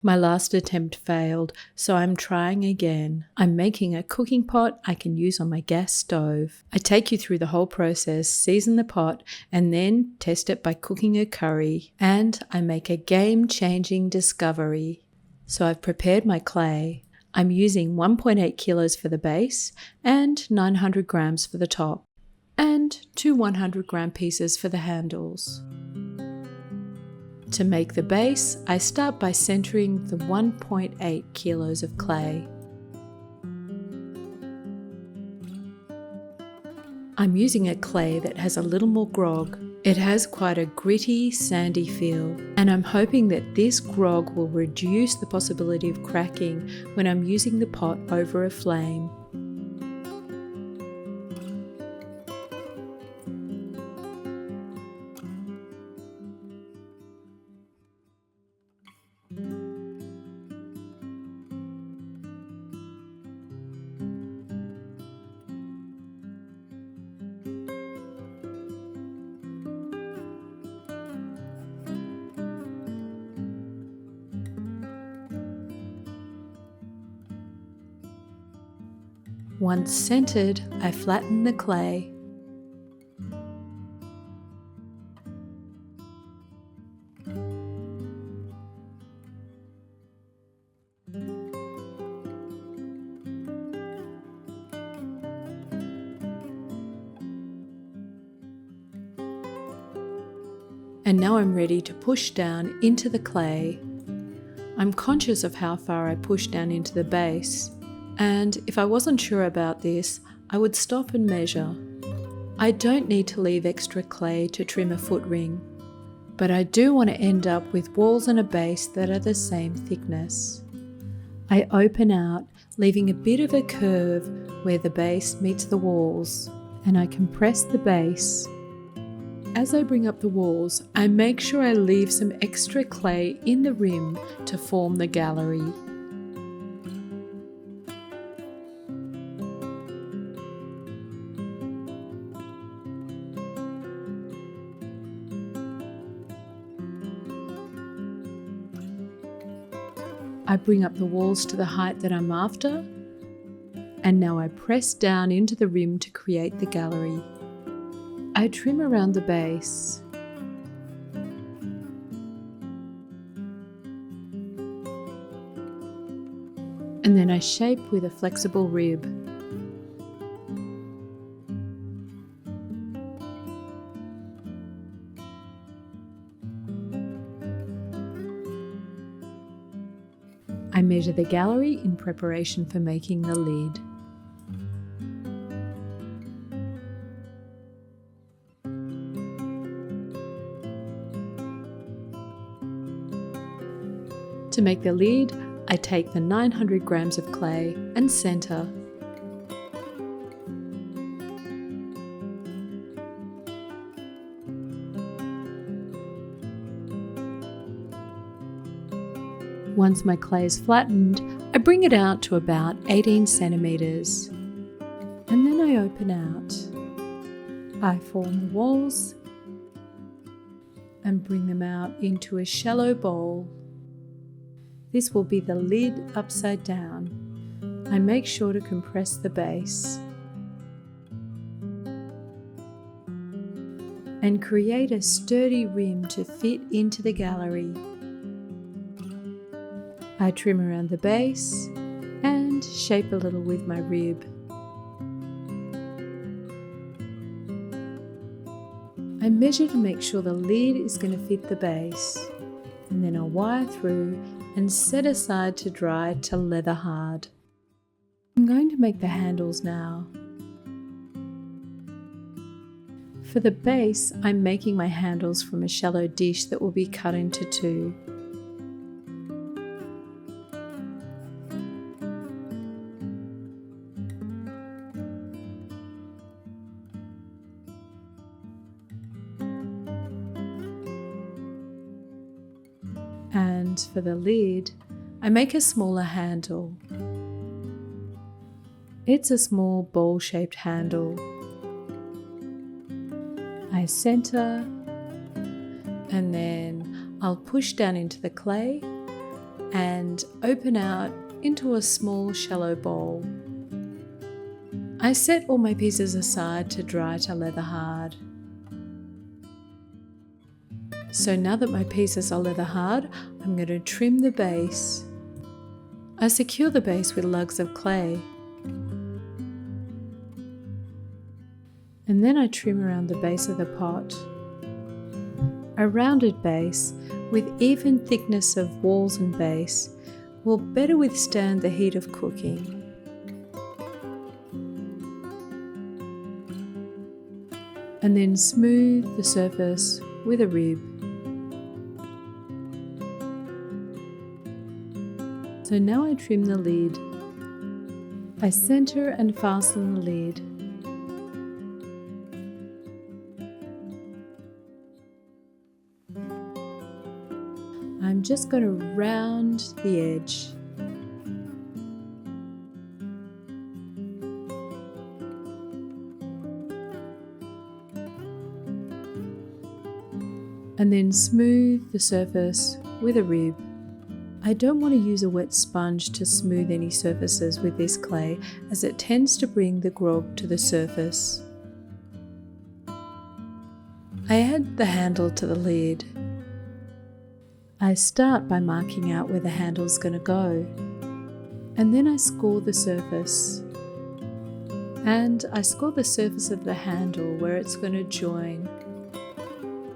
My last attempt failed, so I'm trying again. I'm making a cooking pot I can use on my gas stove. I take you through the whole process, season the pot, and then test it by cooking a curry. And I make a game-changing discovery. So I've prepared my clay. I'm using 1.8 kilos for the base and 900 grams for the top, and 2 100-gram pieces for the handles. To make the base, I start by centering the 1.8 kilos of clay. I'm using a clay that has a little more grog. It has quite a gritty, sandy feel, and I'm hoping that this grog will reduce the possibility of cracking when I'm using the pot over a flame. Once centered, I flatten the clay. And now I'm ready to push down into the clay. I'm conscious of how far I push down into the base, and if I wasn't sure about this, I would stop and measure. I don't need to leave extra clay to trim a foot ring, but I do want to end up with walls and a base that are the same thickness. I open out, leaving a bit of a curve where the base meets the walls, and I compress the base. As I bring up the walls, I make sure I leave some extra clay in the rim to form the gallery. I bring up the walls to the height that I'm after, and now I press down into the rim to create the gallery. I trim around the base. And then I shape with a flexible rib. I measure the gallery in preparation for making the lid. To make the lid, I take the 900 grams of clay and center. Once my clay is flattened, I bring it out to about 18 centimeters. And then I open out. I form the walls and bring them out into a shallow bowl. This will be the lid upside down. I make sure to compress the base and create a sturdy rim to fit into the gallery. I trim around the base and shape a little with my rib. I measure to make sure the lid is going to fit the base, and then I'll wire through and set aside to dry to leather hard. I'm going to make the handles now. For the base, I'm making my handles from a shallow dish that will be cut into two. And for the lid, I make a smaller handle. It's a small bowl-shaped handle. I center, and then I'll push down into the clay and open out into a small shallow bowl. I set all my pieces aside to dry to leather hard. So now that my pieces are leather hard, I'm going to trim the base. I secure the base with lugs of clay. And then I trim around the base of the pot. A rounded base with even thickness of walls and base will better withstand the heat of cooking. And then smooth the surface with a rib. So now I trim the lid. I center and fasten the lid. I'm just going to round the edge. And then smooth the surface with a rib. I don't want to use a wet sponge to smooth any surfaces with this clay, as it tends to bring the grog to the surface. I add the handle to the lid. I start by marking out where the handle's going to go, and then I score the surface. And I score the surface of the handle where it's going to join.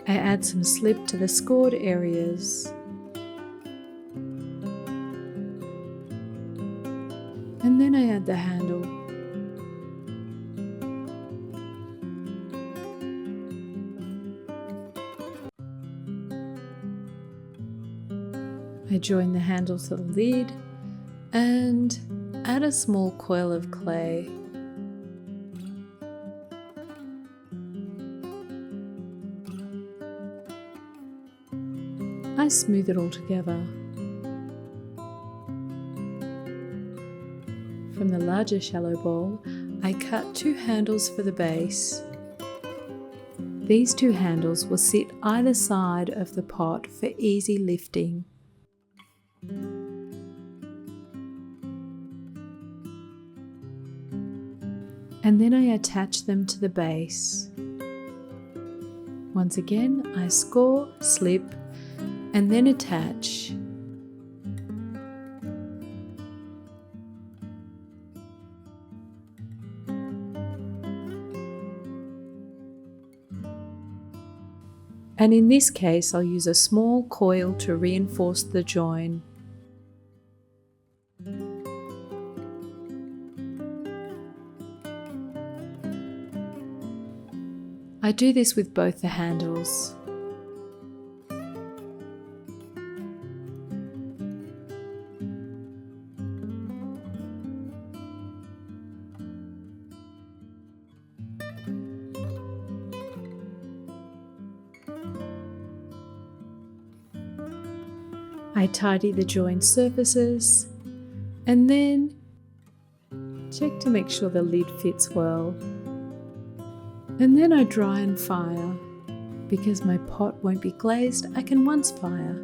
I add some slip to the scored areas. And then I add the handle. I join the handle to the lid and add a small coil of clay. I smooth it all together. From the larger shallow bowl, I cut 2 handles for the base. These 2 handles will sit either side of the pot for easy lifting. And then I attach them to the base. Once again, I score, slip, and then attach. And in this case, I'll use a small coil to reinforce the join. I do this with both the handles. I tidy the joint surfaces and then check to make sure the lid fits well. And then I dry and fire. Because my pot won't be glazed, I can once fire.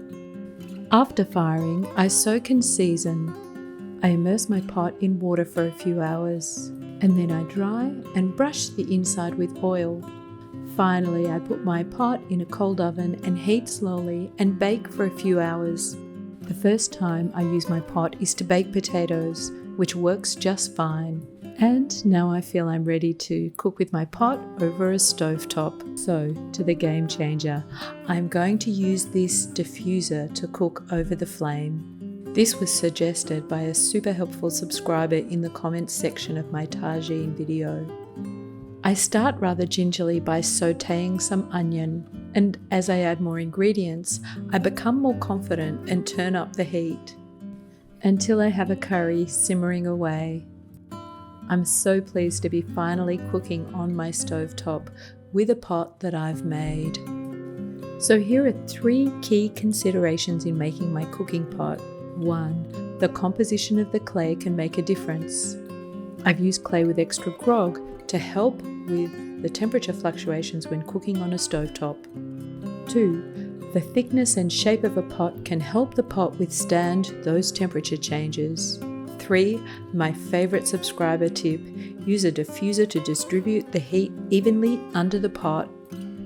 After firing, I soak and season. I immerse my pot in water for a few hours, and then I dry and brush the inside with oil. Finally, I put my pot in a cold oven and heat slowly and bake for a few hours. The first time I use my pot is to bake potatoes, which works just fine. And now I feel I'm ready to cook with my pot over a stovetop. So, to the game changer, I'm going to use this diffuser to cook over the flame. This was suggested by a super helpful subscriber in the comments section of my tagine video. I start rather gingerly by sautéing some onion, and as I add more ingredients, I become more confident and turn up the heat until I have a curry simmering away. I'm so pleased to be finally cooking on my stovetop with a pot that I've made. So here are 3 key considerations in making my cooking pot. 1. The composition of the clay can make a difference. I've used clay with extra grog to help with the temperature fluctuations when cooking on a stovetop. 2. The thickness and shape of a pot can help the pot withstand those temperature changes. 3. My favorite subscriber tip: use a diffuser to distribute the heat evenly under the pot.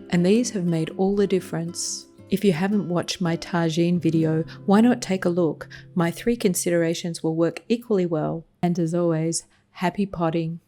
And these have made all the difference. If you haven't watched my tagine video, why not take a look? My 3 considerations will work equally well. And as always, happy potting.